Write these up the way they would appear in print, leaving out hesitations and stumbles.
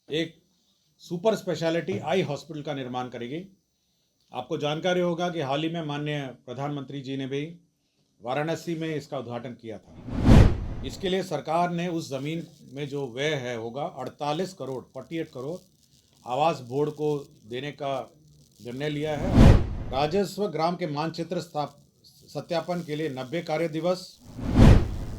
एक super speciality eye hospital का निर्माण करेगी। आपको जानकारी होगा कि हाल ही में माननीय प्रधानमंत्री जी ने भी वाराणसी में इसका उद्घाटन किया था। इसके लिए सरकार ने उस ज़मीन में जो व्यय है होगा 48 करोड़ आवास बोर्ड को देने का निर्णय लिया है। राजस्व ग्राम के मानचित्र सत्यापन के लिए 90 कार्य दिवस,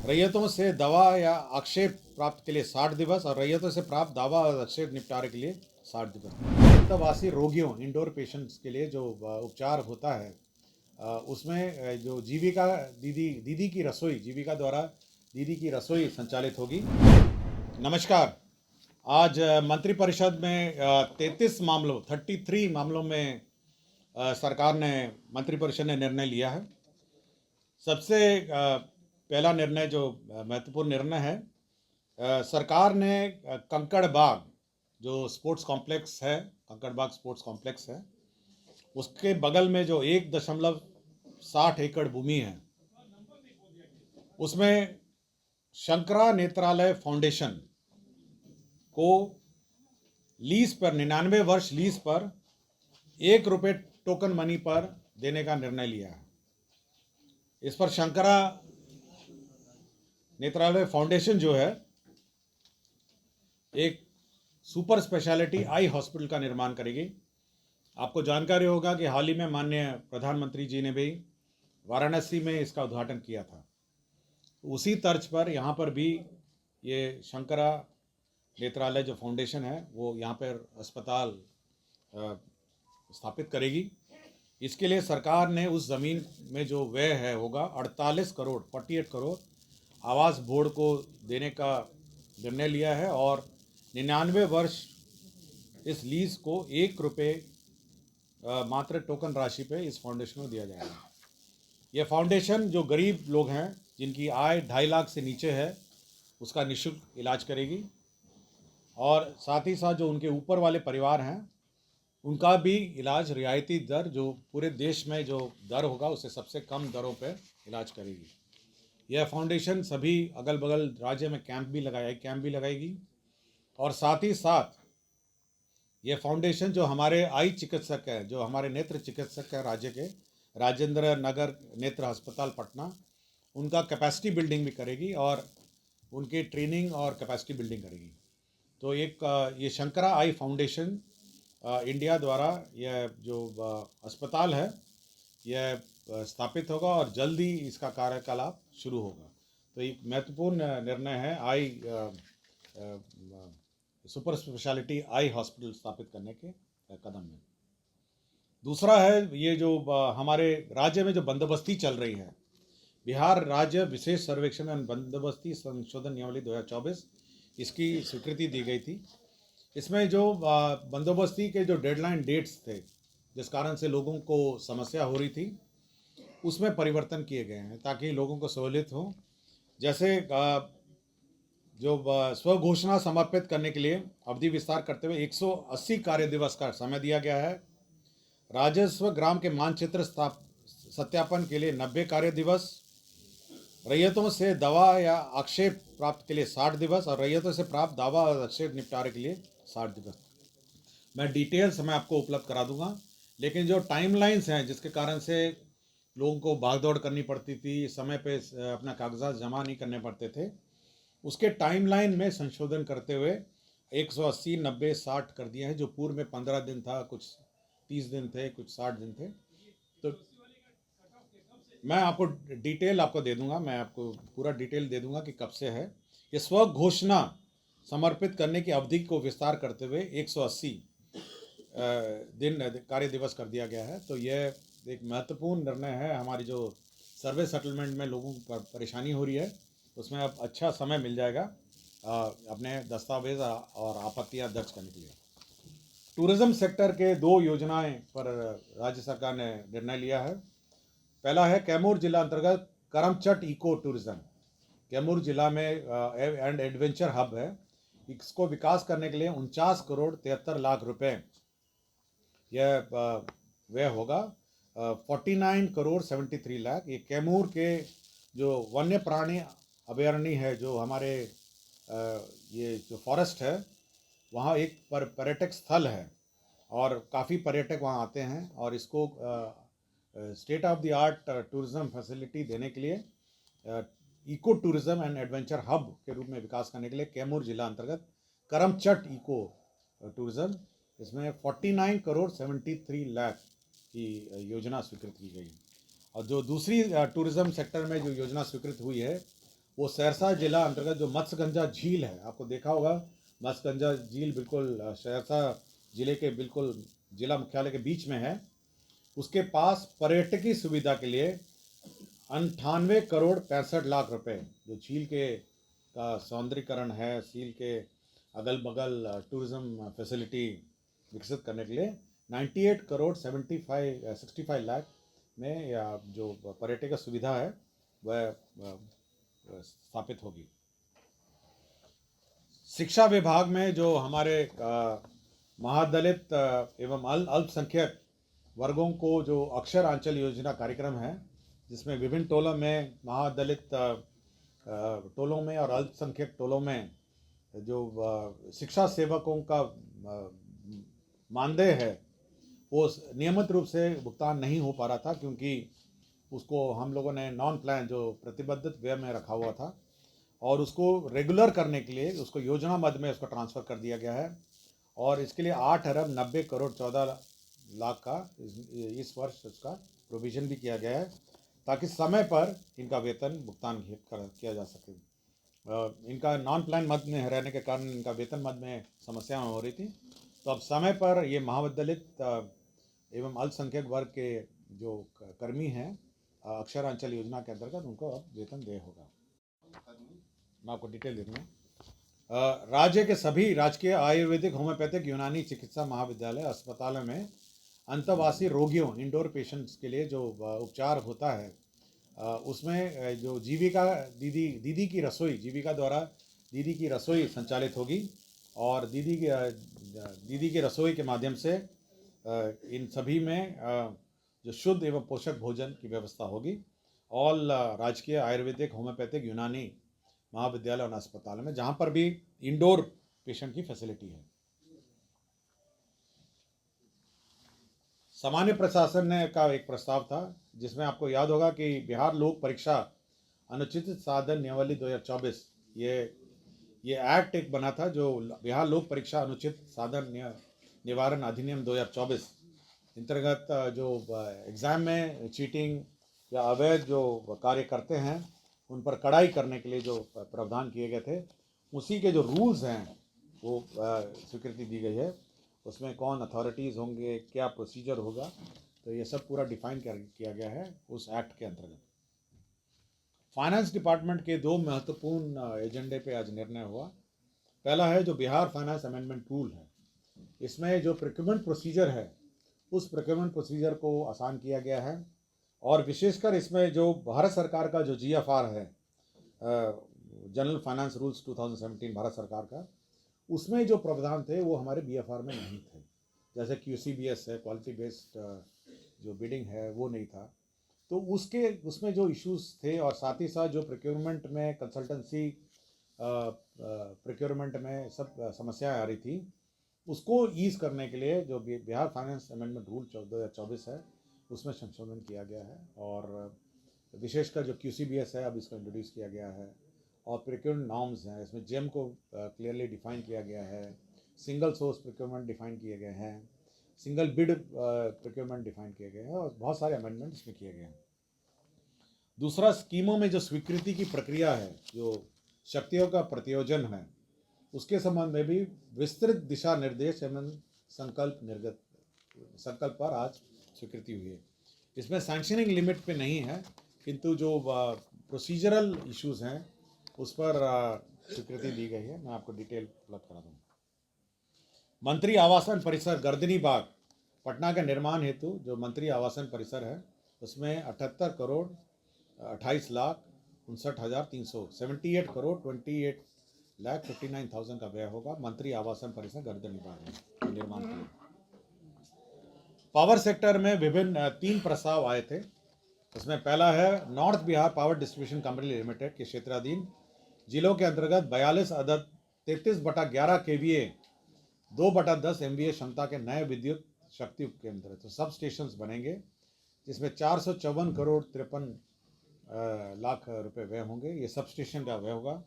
रैयतों से दावा या आक्षेप प्राप्त के लिए 60 दिवस और रैयतों से प्राप्त दावा और आक्षेप निपटारे के लिए 60 दिवस। अंतर्वासी रोगियों इंडोर पेशेंट्स के लिए जो उपचार होता है उसमें जो जीविका दीदी की रसोई जीविका द्वारा दीदी की रसोई संचालित होगी। नमस्कार। आज मंत्रिपरिषद में 33 मामलों में सरकार ने मंत्रिपरिषद ने निर्णय लिया है। सबसे पहला निर्णय जो महत्वपूर्ण निर्णय है, सरकार ने कंकड़ बाग जो स्पोर्ट्स कॉम्प्लेक्स है, कंकड़ बाग स्पोर्ट्स कॉम्प्लेक्स है, उसके बगल में जो 1.60 एकड़ भूमि है, उसमें शंकरा नेत्रालय फाउंडेशन को लीज पर 99 वर्ष लीज पर ₹1 टोकन मनी पर देने का निर्णय लिया है। इस पर शंकरा नेत्रालय फाउंडेशन जो है एक सुपर स्पेशलिटी आई हॉस्पिटल का निर्माण करेगी। आपको जानकारी होगा कि हाल ही में माननीय प्रधानमंत्री जी ने भी वाराणसी में इसका उद्घाटन किया था। उसी तर्ज पर यहाँ पर भी ये शंकरा नेत्रालय जो फाउंडेशन है वो यहाँ पर अस्पताल स्थापित करेगी। इसके लिए सरकार ने उस ज़मीन में जो व्यय है होगा 48 करोड़ आवास बोर्ड को देने का निर्णय लिया है और 99 वर्ष इस लीज को ₹1 मात्र टोकन राशि पे इस फाउंडेशन को दिया जाएगा। यह फाउंडेशन जो गरीब लोग हैं जिनकी आय 2.5 लाख से नीचे है उसका निःशुल्क इलाज करेगी और साथ ही साथ जो उनके ऊपर वाले परिवार हैं उनका भी इलाज रियायती दर जो पूरे देश में जो दर होगा उससे सबसे कम दरों पर इलाज करेगी। यह फाउंडेशन सभी अगल बगल राज्य में कैंप भी लगाएगी और साथ ही साथ यह फाउंडेशन जो हमारे आई चिकित्सक है, जो हमारे नेत्र चिकित्सक है राज्य के, राजेंद्र नगर नेत्र अस्पताल पटना, उनका कैपेसिटी बिल्डिंग भी करेगी और उनकी ट्रेनिंग और कैपेसिटी बिल्डिंग करेगी। तो ये शंकरा आई फाउंडेशन इंडिया द्वारा यह जो अस्पताल है यह स्थापित होगा और जल्द ही इसका कार्यकलाप शुरू होगा। तो एक महत्वपूर्ण निर्णय है आई सुपर स्पेशलिटी आई हॉस्पिटल स्थापित करने के कदम में। दूसरा है ये जो हमारे राज्य में जो बंदोबस्ती चल रही है, बिहार राज्य विशेष सर्वेक्षण एवं बंदोबस्ती संशोधन नियमावली 2024, इसकी स्वीकृति दी गई थी। इसमें जो बंदोबस्ती के जो डेडलाइन डेट्स थे जिस कारण से लोगों को समस्या हो रही थी उसमें परिवर्तन किए गए हैं ताकि लोगों को सहूलियत हो। जैसे जो स्व घोषणा समर्पित करने के लिए अवधि विस्तार करते हुए 180 कार्य दिवस का समय दिया गया है। राजस्व ग्राम के मानचित्र सत्यापन के लिए 90 कार्य दिवस, रैयतों से दावा या आक्षेप प्राप्त के लिए 60 दिवस और रैयतों से प्राप्त दावा और आक्षेप निपटारे के लिए 60 दिवस। मैं डिटेल्स मैं आपको उपलब्ध करा दूंगा, लेकिन जो टाइमलाइंस हैं जिसके कारण से लोगों को भागदौड़ करनी पड़ती थी, समय पे अपना कागजात जमा नहीं करने पड़ते थे, उसके टाइमलाइन में संशोधन करते हुए 180, 90, 60 कर दिया है। जो पूर्व में 15 दिन था, कुछ 30 दिन थे, कुछ 60 दिन थे। तो मैं आपको डिटेल आपको दे दूंगा, मैं आपको पूरा डिटेल दे दूंगा कि कब से है। ये स्व घोषणा समर्पित करने की अवधि को विस्तार करते हुए 180 दिन कार्य दिवस कर दिया गया है। तो यह एक महत्वपूर्ण निर्णय है। हमारी जो सर्वे सेटलमेंट में लोगों को परेशानी हो रही है उसमें अब अच्छा समय मिल जाएगा अपने दस्तावेज और आपत्तियां दर्ज करने के लिए। टूरिज्म सेक्टर के 2 योजनाएं पर राज्य सरकार ने निर्णय लिया है। पहला है कैमूर जिला अंतर्गत करमचट इको टूरिज्म। कैमूर जिला में एंड एडवेंचर हब है। इसको विकास करने के लिए 49 करोड़ 73 लाख रुपए यह व्यय होगा। 49 करोड़ 73 लाख। ये कैमूर के जो वन्य प्राणी अभयारण्य है, जो हमारे ये जो फॉरेस्ट है, वहाँ एक पर्यटक स्थल है और काफ़ी पर्यटक वहाँ आते हैं, और इसको state of the art tourism facility देने के लिए eco tourism and adventure hub के रूप में विकास करने के लिए कैमूर जिला अंतर्गत करमचट इको टूरिज़्म, इसमें 49 करोड़ 73 लाख की योजना स्वीकृत की गई। और जो दूसरी टूरिज़्म सेक्टर में जो योजना स्वीकृत हुई है वो सहरसा जिला अंतर्गत जो मत्स्यगंजा झील है, आपको देखा होगा मत्स्यगंजा झील बिल्कुल सहरसा जिले के बिल्कुल जिला मुख्यालय के बीच में है। उसके पास पर्यटकीय सुविधा के लिए 98 करोड़ 65 लाख रुपए जो झील के का सौंदर्यीकरण है, झील के अगल बगल टूरिज़्म फैसिलिटी विकसित करने के लिए 98 करोड़ 65 लाख में या जो पर्यटक सुविधा है वह स्थापित होगी। शिक्षा विभाग में जो हमारे महादलित एवं अल्पसंख्यक वर्गों को जो अक्षर आंचल योजना कार्यक्रम है, जिसमें विभिन्न टोलों में महादलित टोलों में और अल्पसंख्यक टोलों में जो शिक्षा सेवकों का मानदेय है वो नियमित रूप से भुगतान नहीं हो पा रहा था, क्योंकि उसको हम लोगों ने नॉन प्लान जो प्रतिबद्धित व्यय में रखा हुआ था और उसको रेगुलर करने के लिए उसको योजना मद में उसको ट्रांसफ़र कर दिया गया है। और इसके लिए 8 अरब 90 करोड़ 14 लाख का इस वर्ष उसका प्रोविज़न भी किया गया है, ताकि समय पर इनका वेतन भुगतान किया जा सके। इनका नॉन प्लान मद में रहने के कारण इनका वेतन मद में समस्याएं हो रही थी, तो अब समय पर ये महाविद्यालित एवं अल्पसंख्यक वर्ग के जो कर्मी हैं अक्षरांचल योजना के अंतर्गत उनको अब वेतन देय होगा। मैं आपको डिटेल दे दूँगा। राज्य के सभी राजकीय आयुर्वेदिक होम्योपैथिक यूनानी चिकित्सा महाविद्यालय अस्पतालों में अंतर्वासी रोगियों इंडोर पेशेंट्स के लिए जो उपचार होता है उसमें जो जीविका दीदी की रसोई जीविका द्वारा दीदी की रसोई संचालित होगी, और दीदी की रसोई के माध्यम से इन सभी में जो शुद्ध एवं पोषक भोजन की व्यवस्था होगी। ऑल राजकीय आयुर्वेदिक होम्योपैथिक यूनानी महाविद्यालय और अस्पतालों में जहाँ पर भी इंडोर पेशेंट की फैसिलिटी है। सामान्य प्रशासन ने का एक प्रस्ताव था जिसमें आपको याद होगा कि बिहार लोक परीक्षा अनुचित साधन नियमावली 2024 ये एक्ट एक बना था, जो बिहार लोक परीक्षा अनुचित साधन निवारण अधिनियम 2024 अंतर्गत जो एग्ज़ाम में चीटिंग या अवैध जो कार्य करते हैं उन पर कड़ाई करने के लिए जो प्रावधान किए गए थे, उसी के जो रूल्स हैं वो स्वीकृति दी गई है। उसमें कौन अथॉरिटीज़ होंगे, क्या प्रोसीजर होगा, तो ये सब पूरा डिफाइन किया गया है उस एक्ट के अंतर्गत। फाइनेंस डिपार्टमेंट के 2 महत्वपूर्ण एजेंडे पे आज निर्णय हुआ। पहला है जो बिहार फाइनेंस अमेंडमेंट रूल है, इसमें जो प्रोक्योरमेंट प्रोसीजर है उस प्रोक्योरमेंट प्रोसीजर को आसान किया गया है, और विशेषकर इसमें जो भारत सरकार का जो GFR है जनरल फाइनेंस रूल्स 2017 भारत सरकार का, उसमें जो प्रावधान थे वो हमारे BFR में नहीं थे। जैसे QCBS है, क्वालिटी बेस्ड जो बिडिंग है वो नहीं था, तो उसमें जो इश्यूज थे, और साथ ही साथ जो प्रोक्योरमेंट में कंसल्टेंसी प्रोक्योरमेंट में सब समस्याएं आ रही थी, उसको ईज करने के लिए जो बिहार फाइनेंस अमेंडमेंट रूल 2024 है उसमें संशोधन किया गया है, और विशेषकर जो QCBS है अब इसको इंट्रोड्यूस किया गया है, और प्रोक्योरमेंट नॉर्म्स हैं इसमें जेम को क्लियरली डिफाइन किया गया है, सिंगल सोर्स प्रोक्योरमेंट डिफाइन किए गए हैं, सिंगल बिड प्रोक्योरमेंट डिफाइन किए गए हैं, और बहुत सारे अमेंडमेंट इसमें किए गए हैं। दूसरा, स्कीमों में जो स्वीकृति की प्रक्रिया है, जो शक्तियों का प्रतियोजन है, उसके संबंध में भी विस्तृत दिशा निर्देश एवं संकल्प पर आज स्वीकृति हुई है। इसमें सैंक्शनिंग लिमिट पे नहीं है, किंतु जो प्रोसीजरल इश्यूज हैं उस पर स्वीकृति दी गई है। मैं आपको डिटेल उपलब्ध करा दूँगा। मंत्री आवासन परिसर गर्दनी बाग पटना के निर्माण हेतु जो मंत्री आवासन परिसर है उसमें 78 करोड़ 28 लाख 59,300 78 करोड़ 28,59,000 का व्यय होगा मंत्री आवासन परिसर गर्दनी बाग में निर्माण के लिए। पावर सेक्टर में विभिन्न 3 प्रस्ताव आए थे। उसमें पहला है north Bihar power distribution company limited के क्षेत्राधीन जिलों के अंतर्गत 42 अदद 33/11 kVA 2/10 MVA क्षमता के नए विद्युत शक्ति उपकेंद्र, तो सब स्टेशंस बनेंगे, जिसमें 454 करोड़ 53 लाख रुपए व्यय होंगे। ये सब स्टेशन का व्यय होगा।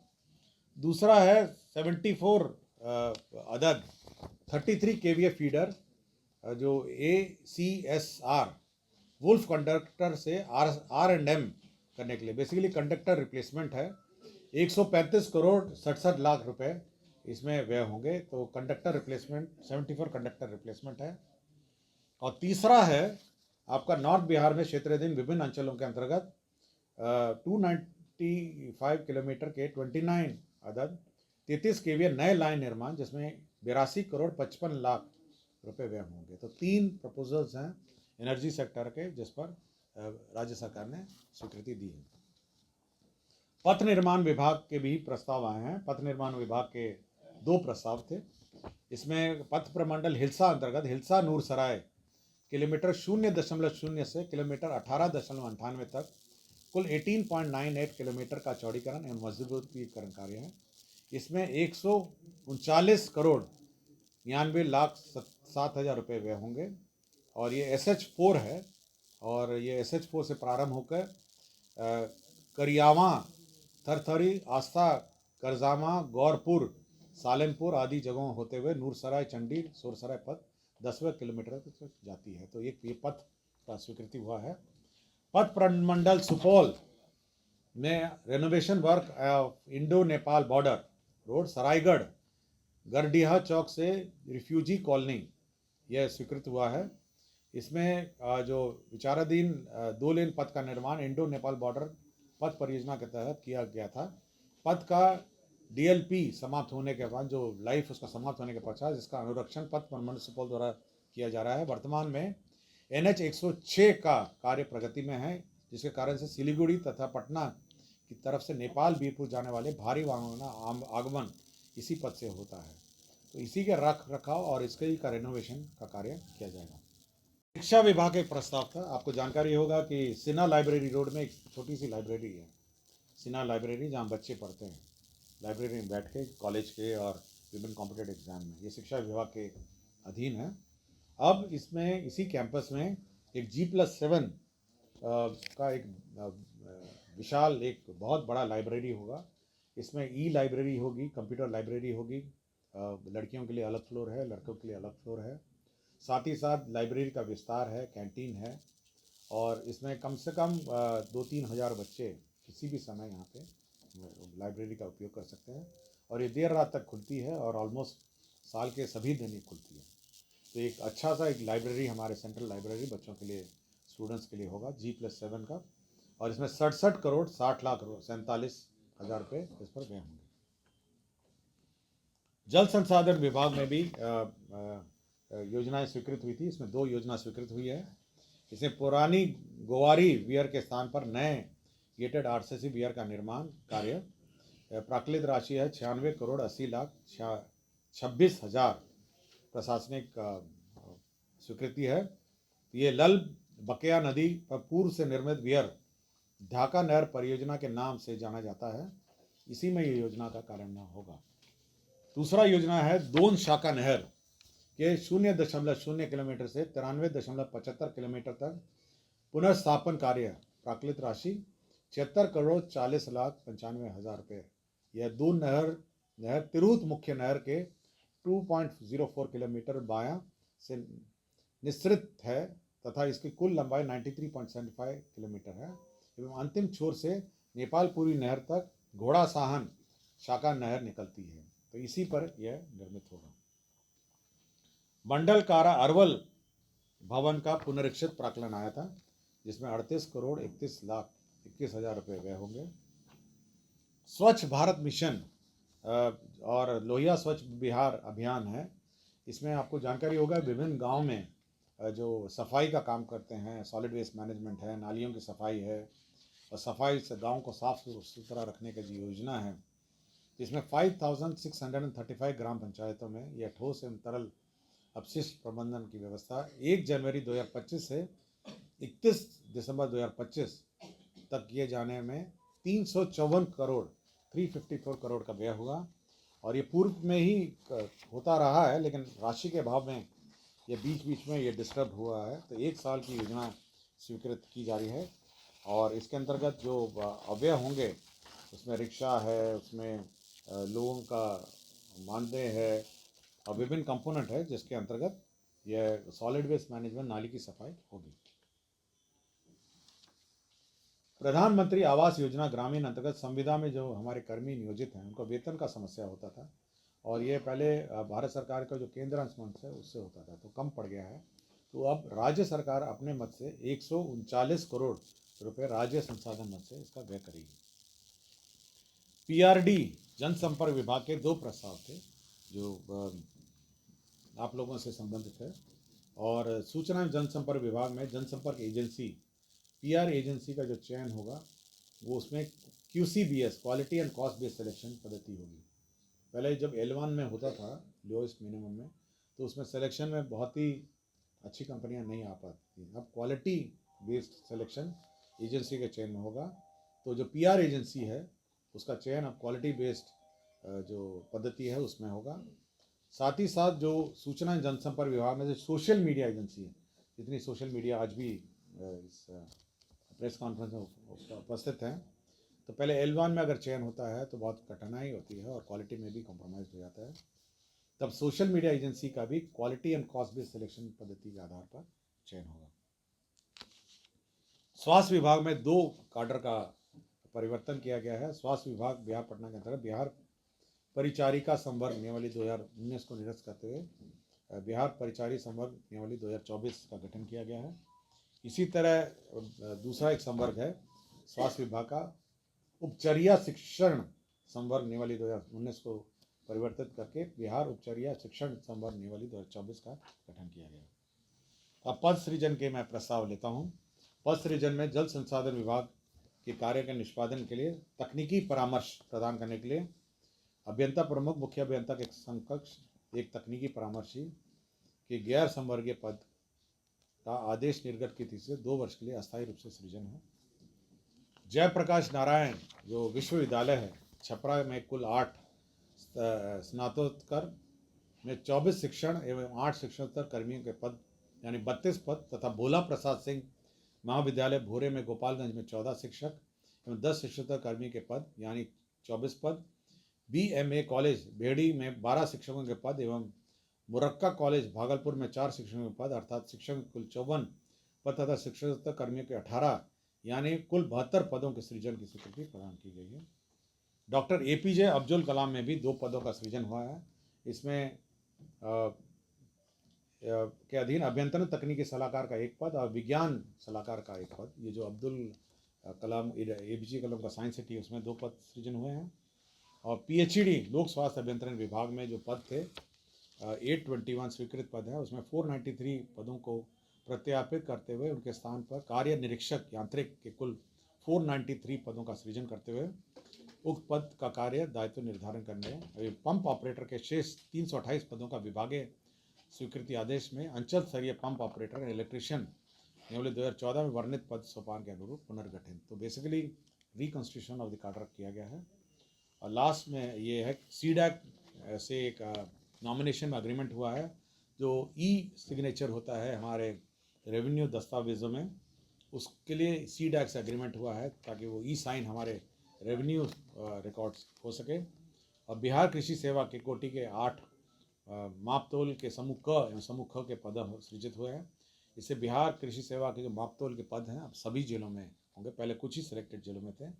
दूसरा है 74 अदद 33 KVA फीडर, जो ACSR वुल्फ कंडक्टर से R&M करने के लिए, बेसिकली कंडक्टर रिप्लेसमेंट है। 135 करोड़ 67 लाख रुपए इसमें व्यय होंगे। तो कंडक्टर रिप्लेसमेंट 74 कंडक्टर रिप्लेसमेंट है। और तीसरा है आपका नॉर्थ बिहार में क्षेत्राधीन विभिन्न अंचलों के अंतर्गत 295 किलोमीटर के 29 अदद 33 KVA नए लाइन निर्माण, जिसमें 82 करोड़ 55 लाख रुपए व्यय होंगे। तो 3 प्रपोजल्स हैं एनर्जी सेक्टर के, जिस पर राज्य सरकार ने स्वीकृति दी है। पथ निर्माण विभाग के भी प्रस्ताव आए हैं। पथ निर्माण विभाग के 2 प्रस्ताव थे। इसमें पथ प्रमंडल हिल्सा अंतर्गत हिल्सा नूरसराय किलोमीटर 0.0 से किलोमीटर 18.98 तक कुल 18.98 किलोमीटर का चौड़ीकरण एवं मजबूतीकरण कार्य है। इसमें 139 करोड़ 99 लाख 7 हज़ार रुपये व्यय होंगे। और ये SH4 है, और ये SH4 से प्रारंभ होकर करियावा, थरथरी, आस्था, करजामा, गौरपुर, सालेमपुर आदि जगहों होते हुए नूरसराय, चंडी, सोरसराय पथ 10वें किलोमीटर तक जाती है। तो ये पथ का स्वीकृति हुआ है। पथ प्रमंडल सुपौल में renovation work Indo Nepal border road Saraigarh Gardiha चौक से रिफ्यूजी कॉलोनी, यह स्वीकृत हुआ है। इसमें जो विचाराधीन 2 लेन पथ का निर्माण इंडो नेपाल बॉर्डर पथ परियोजना के तहत किया गया था। पथ का DLP समाप्त होने के बाद, जो लाइफ उसका समाप्त होने के पश्चात, इसका अनुरक्षण पथ प्रमंडल सुपौल द्वारा किया जा रहा है। वर्तमान में NH 106 का कार्य प्रगति में है, जिसके कारण से सिलीगुड़ी तथा पटना की तरफ से नेपाल बीरपुर जाने वाले भारी वाहनों का आगमन इसी पथ से होता है। तो इसी के रख रखाव और इसके का रेनोवेशन का कार्य किया जाएगा। शिक्षा विभाग का एक प्रस्ताव था। आपको जानकारी होगा कि सिन्हा लाइब्रेरी रोड में एक छोटी सी लाइब्रेरी है, सिन्हा लाइब्रेरी, जहाँ बच्चे पढ़ते हैं लाइब्रेरी में बैठ के, कॉलेज के और विभिन्न कॉम्पिटेटिव एग्जाम में। ये शिक्षा विभाग के अधीन है। अब इसमें इसी कैंपस में एक G+7 का एक विशाल, एक बहुत बड़ा लाइब्रेरी होगा। इसमें लाइब्रेरी होगी, कंप्यूटर लाइब्रेरी होगी, लड़कियों के लिए अलग फ्लोर है, लड़कों के लिए अलग फ्लोर है। साथ ही साथ लाइब्रेरी का विस्तार है, कैंटीन है, और इसमें कम से कम 2-3 हज़ार बच्चे किसी भी समय यहाँ पे लाइब्रेरी का उपयोग कर सकते हैं। और ये देर रात तक खुलती है, और ऑलमोस्ट साल के सभी दिन ही खुलती है। तो एक अच्छा सा एक लाइब्रेरी, हमारे सेंट्रल लाइब्रेरी बच्चों के लिए, स्टूडेंट्स के लिए होगा G+7 का। और इसमें 67 करोड़ 60 लाख 47 हज़ार रुपये इस पर व्यय होंगे। जल संसाधन विभाग में भी योजनाएं स्वीकृत हुई थी। इसमें 2 योजना स्वीकृत हुई है। इसमें पुरानी गोवारी वियर के स्थान पर नए गेटेड RCC वियर का निर्माण कार्य, प्राकृतिक राशि है 96 करोड़ 80 लाख 26 हज़ार प्रशासनिक स्वीकृति है। ये लल बकेया नदी पर पूर्व से निर्मित वियर ढाका नहर परियोजना के नाम से जाना जाता है। इसी में ये योजना का कार्यान्वयन होगा। दूसरा योजना है दोन शाखा नहर के 0.0 किलोमीटर से 93.75 किलोमीटर तक पुनर्स्थापन कार्य, प्राकृतिक राशि 76 करोड़ 40 लाख 95 हज़ार रुपये। यह 2 नहर तिरहुत मुख्य नहर के 2.04 किलोमीटर बायां से निस्सृत है तथा इसकी कुल लंबाई 93.75 किलोमीटर है एवं अंतिम छोर से नेपालपुरी नहर तक घोड़ा साहन शाखा नहर निकलती है। तो इसी पर यह निर्मित होगा। मंडल कारा अरवल भवन का पुनरीक्षित प्राक्कलन आया था, जिसमें 38 करोड़ 31 लाख 21 हज़ार रुपये व्यय होंगे। स्वच्छ भारत मिशन और लोहिया स्वच्छ बिहार अभियान है। इसमें आपको जानकारी होगा, विभिन्न गांव में जो सफाई का काम करते हैं, सॉलिड वेस्ट मैनेजमेंट है, नालियों की सफाई है, और सफाई से गांव को साफ सुथरा रखने की जो योजना है, इसमें 5635 ग्राम पंचायतों में यह ठोस एवं तरल अपशिष्ट प्रबंधन की व्यवस्था 1 जनवरी 2025 से 31 दिसंबर 2025 तक किए जाने में 354 करोड़ 354 करोड़ का व्यय हुआ। और ये पूर्व में ही होता रहा है, लेकिन राशि के अभाव में ये बीच बीच में ये डिस्टर्ब हुआ है। तो 1 साल की योजना स्वीकृत की जा रही है और इसके अंतर्गत जो अव्यय होंगे उसमें रिक्शा है, उसमें लोगों का मानदेय है और विभिन्न कंपोनेंट है, जिसके अंतर्गत यह सॉलिड वेस्ट मैनेजमेंट नाली की सफाई होगी। प्रधानमंत्री आवास योजना ग्रामीण अंतर्गत संविदा में जो हमारे कर्मी नियोजित हैं उनको वेतन का समस्या होता था और ये पहले भारत सरकार का जो केंद्र अंश मंच है उससे होता था, तो कम पड़ गया है। तो अब राज्य सरकार अपने मद से 139 करोड़ रुपए राज्य संसाधन मद से इसका व्यय करेगी। पीआरडी जनसंपर्क विभाग के 2 प्रस्ताव थे जो आप लोगों से संबंधित है और सूचना एवं जनसंपर्क विभाग में जनसंपर्क एजेंसी पीआर एजेंसी का जो चयन होगा वो उसमें QCBS quality and cost based selection पद्धति होगी। पहले जब L1 में होता था लोएस्ट मिनिमम में, तो उसमें सिलेक्शन में बहुत ही अच्छी कंपनियां नहीं आ पाती थी। अब क्वालिटी बेस्ड सिलेक्शन एजेंसी के चयन में होगा, तो जो पीआर एजेंसी है उसका चयन अब क्वालिटी बेस्ड जो पद्धति है उसमें होगा। साथ ही साथ जो सूचना जनसंपर्क विभाग में जो सोशल मीडिया एजेंसी है, जितनी सोशल मीडिया आज भी इस प्रेस कॉन्फ्रेंस में उपस्थित हैं, तो पहले L1 में अगर चयन होता है तो बहुत कठिनाई होती है और क्वालिटी में भी कॉम्प्रोमाइज हो जाता है। तब सोशल मीडिया एजेंसी का भी quality and cost based selection पद्धति के आधार पर चयन होगा। स्वास्थ्य विभाग में 2 काडर का परिवर्तन किया गया है। स्वास्थ्य विभाग बिहार पटना के अंतर्गत बिहार परिचारिका संवर्ग नियमावली 2019 को निरस्त करते हुए बिहार परिचारी संवर्ग नियमावली 2024 का गठन किया गया है। इसी तरह दूसरा एक संवर्ग है स्वास्थ्य विभाग का उपचर्या शिक्षण संवर्ग नियमावली 2019 को परिवर्तित करके बिहार उपचर्या शिक्षण संवर्ग नियमावली 2024 का गठन किया गया। अब पद सृजन के मैं प्रस्ताव लेता हूँ। पद सृजन में जल संसाधन विभाग के कार्य के निष्पादन के लिए तकनीकी परामर्श प्रदान करने के लिए अभियंता प्रमुख मुख्य अभियंता के समकक्ष एक तकनीकी परामर्शी के गैर संवर्गीय पद का आदेश निर्गत की तिथि से 2 वर्ष के लिए अस्थायी रूप से सृजन है। जयप्रकाश नारायण जो विश्वविद्यालय है छपरा में कुल 8 स्नातकोत्तर में 24 शिक्षण एवं 8 शिक्षणोत्तर कर्मियों के पद यानी 32 पद तथा भोला प्रसाद सिंह महाविद्यालय भोरे में गोपालगंज में 14 शिक्षक एवं 10 शिक्षकोत्तर कर्मी के पद यानी 24 पद। BMA कॉलेज भेड़ी में 12 शिक्षकों के पद एवं मुरक्का कॉलेज भागलपुर में 4 शिक्षकों के पद अर्थात शिक्षक कुल 54 पद तथा शिक्षकोत्तर कर्मियों के 18 यानी कुल 72 पदों के सृजन की स्वीकृति प्रदान की गई है। डॉक्टर APJ अब्दुल कलाम में भी 2 पदों का सृजन हुआ है। इसमें के अधीन अभियंत्रण तकनीकी सलाहकार का 1 पद और विज्ञान सलाहकार का 1 पद। ये जो अब्दुल कलाम APJ कलाम का साइंस सिटी उसमें 2 पद सृजन हुए हैं। और PhD लोक स्वास्थ्य अभियंत्रण विभाग में जो पद थे 821 स्वीकृत पद है, उसमें 493 पदों को प्रत्यापित करते हुए उनके स्थान पर कार्य निरीक्षक यांत्रिक के कुल 493 पदों का सृजन करते हुए उक्त पद का कार्य दायित्व निर्धारण करने पंप ऑपरेटर के शेष 328 पदों का विभागीय स्वीकृति आदेश में अंचल स्तरीय पंप ऑपरेटर इलेक्ट्रीशियन नियमावली 2014 में वर्णित पद सोपान के अनुरूप पुनर्गठन। तो basically reconstitution of the cadre किया गया है। और लास्ट में ये है CDAC से एक नॉमिनेशन में अग्रीमेंट हुआ है। जो सिग्नेचर होता है हमारे रेवेन्यू दस्तावेज़ों में, उसके लिए CDAC से एग्रीमेंट हुआ है ताकि वो साइन हमारे रेवेन्यू रिकॉर्ड्स हो सके। और बिहार कृषि सेवा के कोटि के 8 मापतोल के समूह क एवं समूह ख के पद सृजित हुए हैं। इससे बिहार कृषि सेवा के जो मापतोल के पद हैं अब सभी जिलों में होंगे, पहले कुछ ही सिलेक्टेड जिलों में थे।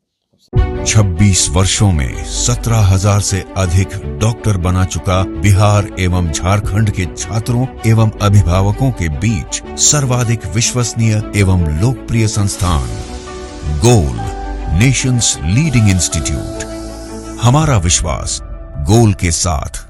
26 वर्षों में 17,000 से अधिक डॉक्टर बना चुका बिहार एवं झारखंड के छात्रों एवं अभिभावकों के बीच सर्वाधिक विश्वसनीय एवं लोकप्रिय संस्थान गोल, नेशंस लीडिंग इंस्टीट्यूट। हमारा विश्वास गोल के साथ।